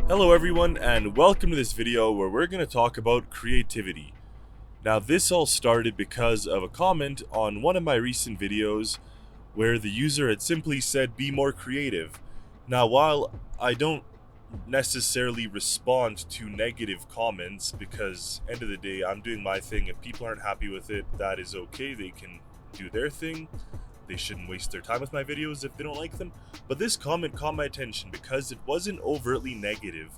Hello everyone, and welcome to this video where we're going to talk about creativity. Now this all started because of a comment on one of my recent videos where the user had simply said be more creative. Now while I don't necessarily respond to negative comments, because end of the day I'm doing my thing. If people aren't happy with it, that is okay, they can do their thing. They shouldn't waste their time with my videos if they don't like them. But this comment caught my attention because it wasn't overtly negative,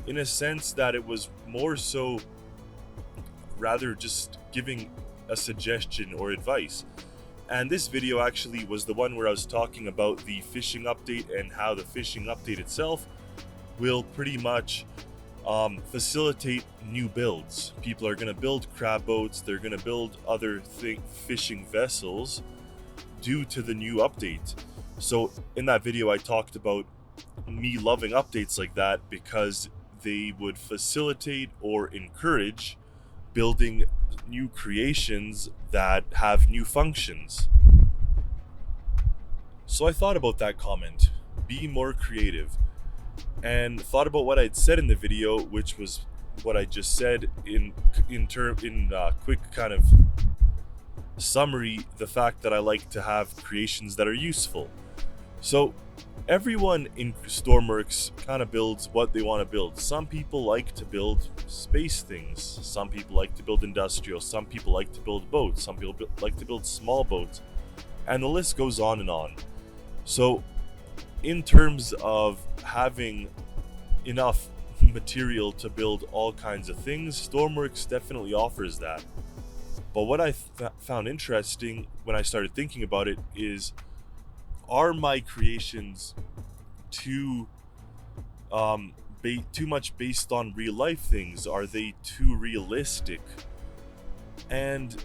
in a sense that it was more so rather just giving a suggestion or advice. And this video actually was the one where I was talking about the fishing update and how the fishing update itself will pretty much facilitate new builds. People are going to build crab boats, they're going to build other fishing vessels due to the new update. So in that video I talked about me loving updates like that because they would facilitate or encourage building new creations that have new functions. So I thought about that comment, be more creative, and thought about what I'd said in the video, which was what I just said in quick kind of summary, the fact that I like to have creations that are useful. So everyone in Stormworks kind of builds what they want to build. Some people like to build space things, some people like to build industrial, some people like to build boats, some people like to build small boats, and the list goes on and on. So in terms of having enough material to build all kinds of things, Stormworks definitely offers that. But what I found interesting when I started thinking about it is, are my creations too much based on real life things? Are they too realistic? And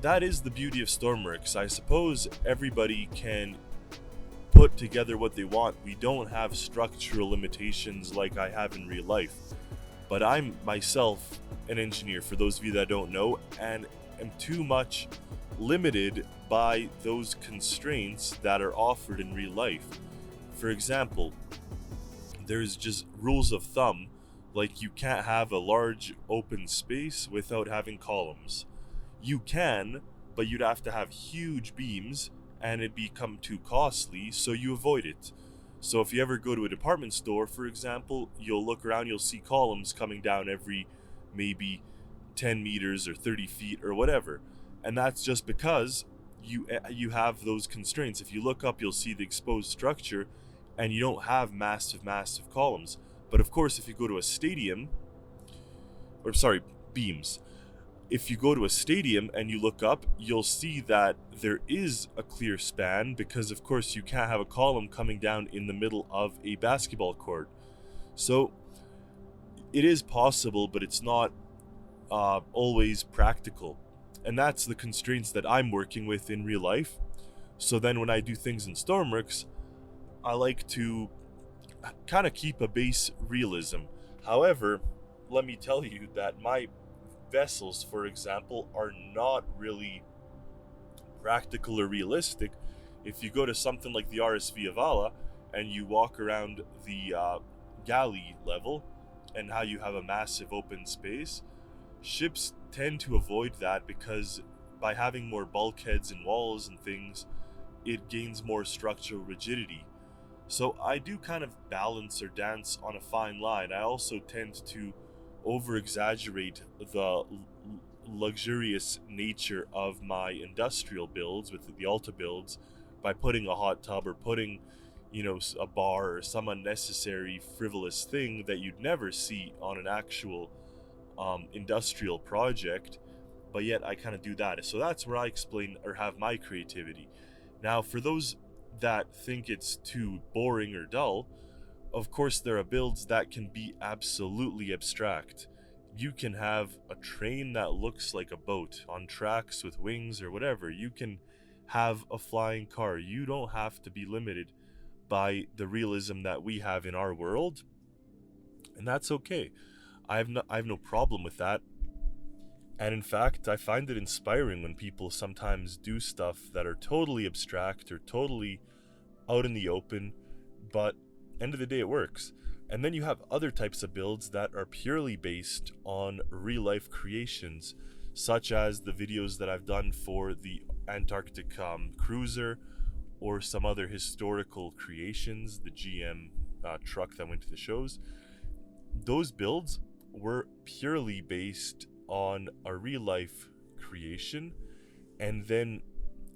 that is the beauty of Stormworks. I suppose everybody can put together what they want. We don't have structural limitations like I have in real life. But I'm myself an engineer, for those of you that don't know, and am too much limited by those constraints that are offered in real life. For example, there's just rules of thumb, like you can't have a large open space without having columns. You can, but you'd have to have huge beams and it'd become too costly, so you avoid it. So if you ever go to a department store, for example, you'll look around, you'll see columns coming down every maybe 10 meters or 30 feet or whatever. And that's just because you have those constraints. If you look up, you'll see the exposed structure and you don't have massive columns. But of course, if you go to a stadium, beams. If you go to a stadium and you look up, you'll see that there is a clear span, because of course you can't have a column coming down in the middle of a basketball court. So it is possible, but it's not always practical. And that's the constraints that I'm working with in real life. So then when I do things in Stormworks, I like to kind of keep a base realism. However, let me tell you that my vessels, for example, are not really practical or realistic. If you go to something like the RSV Avala and you walk around the galley level and how you have a massive open space, ships tend to avoid that because by having more bulkheads and walls and things, it gains more structural rigidity. So I do kind of balance or dance on a fine line. I also tend to over-exaggerate the luxurious nature of my industrial builds with the Alta builds by putting a hot tub or putting, a bar or some unnecessary frivolous thing that you'd never see on an actual industrial project. But yet I kind of do that. So that's where I explain or have my creativity. Now, for those that think it's too boring or dull, of course there are builds that can be absolutely abstract. You can have a train that looks like a boat on tracks with wings or whatever. You can have a flying car. You don't have to be limited by the realism that we have in our world, and that's okay. I have no problem with that. And in fact, I find it inspiring when people sometimes do stuff that are totally abstract or totally out in the open, but end of the day it works. And then you have other types of builds that are purely based on real life creations, such as the videos that I've done for the Antarctic cruiser, or some other historical creations, the GM truck that went to the shows. Those builds were purely based on a real life creation and then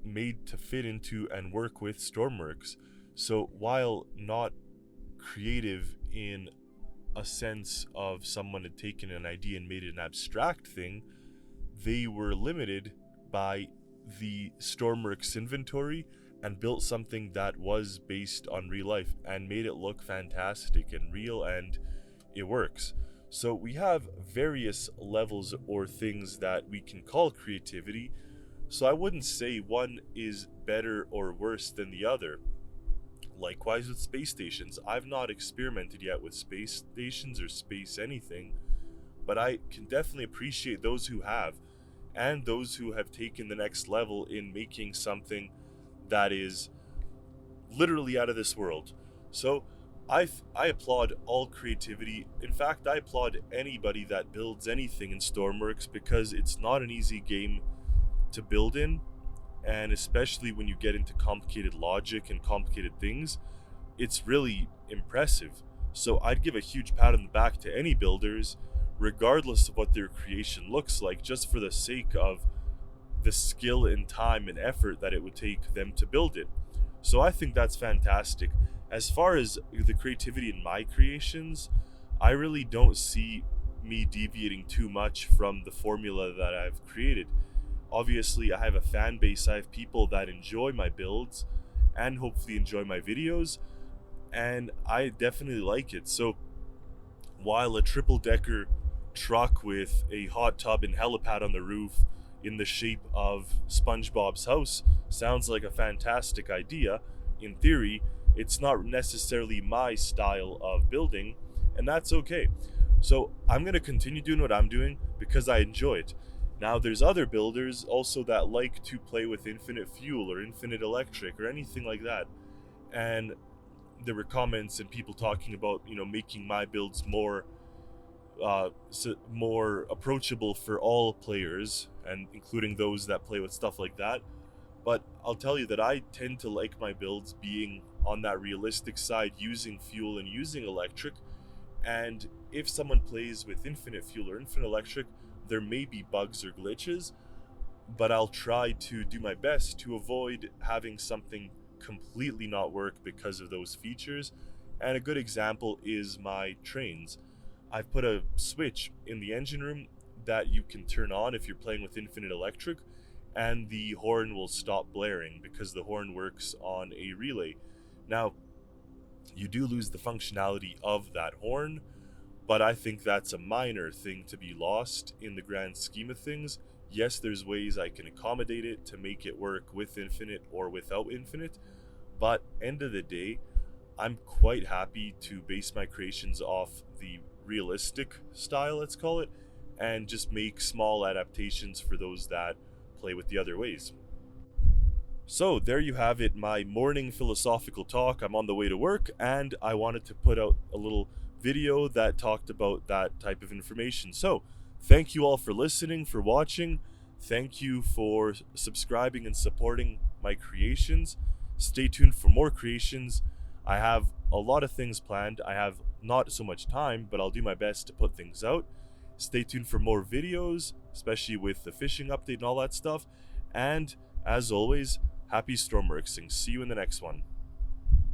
made to fit into and work with Stormworks. So while not creative in a sense of someone had taken an idea and made it an abstract thing, they were limited by the Stormworks inventory and built something that was based on real life and made it look fantastic and real, and it works. So we have various levels or things that we can call creativity. So I wouldn't say one is better or worse than the other. Likewise with space stations. I've not experimented yet with space stations or space anything, but I can definitely appreciate those who have, and those who have taken the next level in making something that is literally out of this world. So I applaud all creativity. In fact, I applaud anybody that builds anything in Stormworks, because it's not an easy game to build in, and especially when you get into complicated logic and complicated things, it's really impressive. So I'd give a huge pat on the back to any builders, regardless of what their creation looks like, just for the sake of the skill and time and effort that it would take them to build it. So I think that's fantastic. As far as the creativity in my creations, I really don't see me deviating too much from the formula that I've created. Obviously, I have a fan base. I have people that enjoy my builds and hopefully enjoy my videos, and I definitely like it. So while a triple-decker truck with a hot tub and helipad on the roof in the shape of SpongeBob's house sounds like a fantastic idea, in theory, it's not necessarily my style of building, and that's okay. So I'm going to continue doing what I'm doing because I enjoy it. Now, there's other builders also that like to play with infinite fuel or infinite electric or anything like that. And there were comments and people talking about, making my builds more approachable for all players, and including those that play with stuff like that. But I'll tell you that I tend to like my builds being on that realistic side, using fuel and using electric. And if someone plays with infinite fuel or infinite electric, there may be bugs or glitches, but I'll try to do my best to avoid having something completely not work because of those features. And a good example is my trains. I've put a switch in the engine room that you can turn on if you're playing with infinite electric, and the horn will stop blaring because the horn works on a relay. Now, you do lose the functionality of that horn, but I think that's a minor thing to be lost in the grand scheme of things. Yes, there's ways I can accommodate it to make it work with infinite or without infinite, but end of the day, I'm quite happy to base my creations off the realistic style, let's call it, and just make small adaptations for those that play with the other ways. So there you have it, my morning philosophical talk. I'm on the way to work, and I wanted to put out a little video that talked about that type of information. So thank you all for listening, for watching. Thank you for subscribing and supporting my creations. Stay tuned for more creations. I have a lot of things planned. I have not so much time, but I'll do my best to put things out. Stay tuned for more videos, especially with the fishing update and all that stuff. And as always, happy Stormworksing. See you in the next one.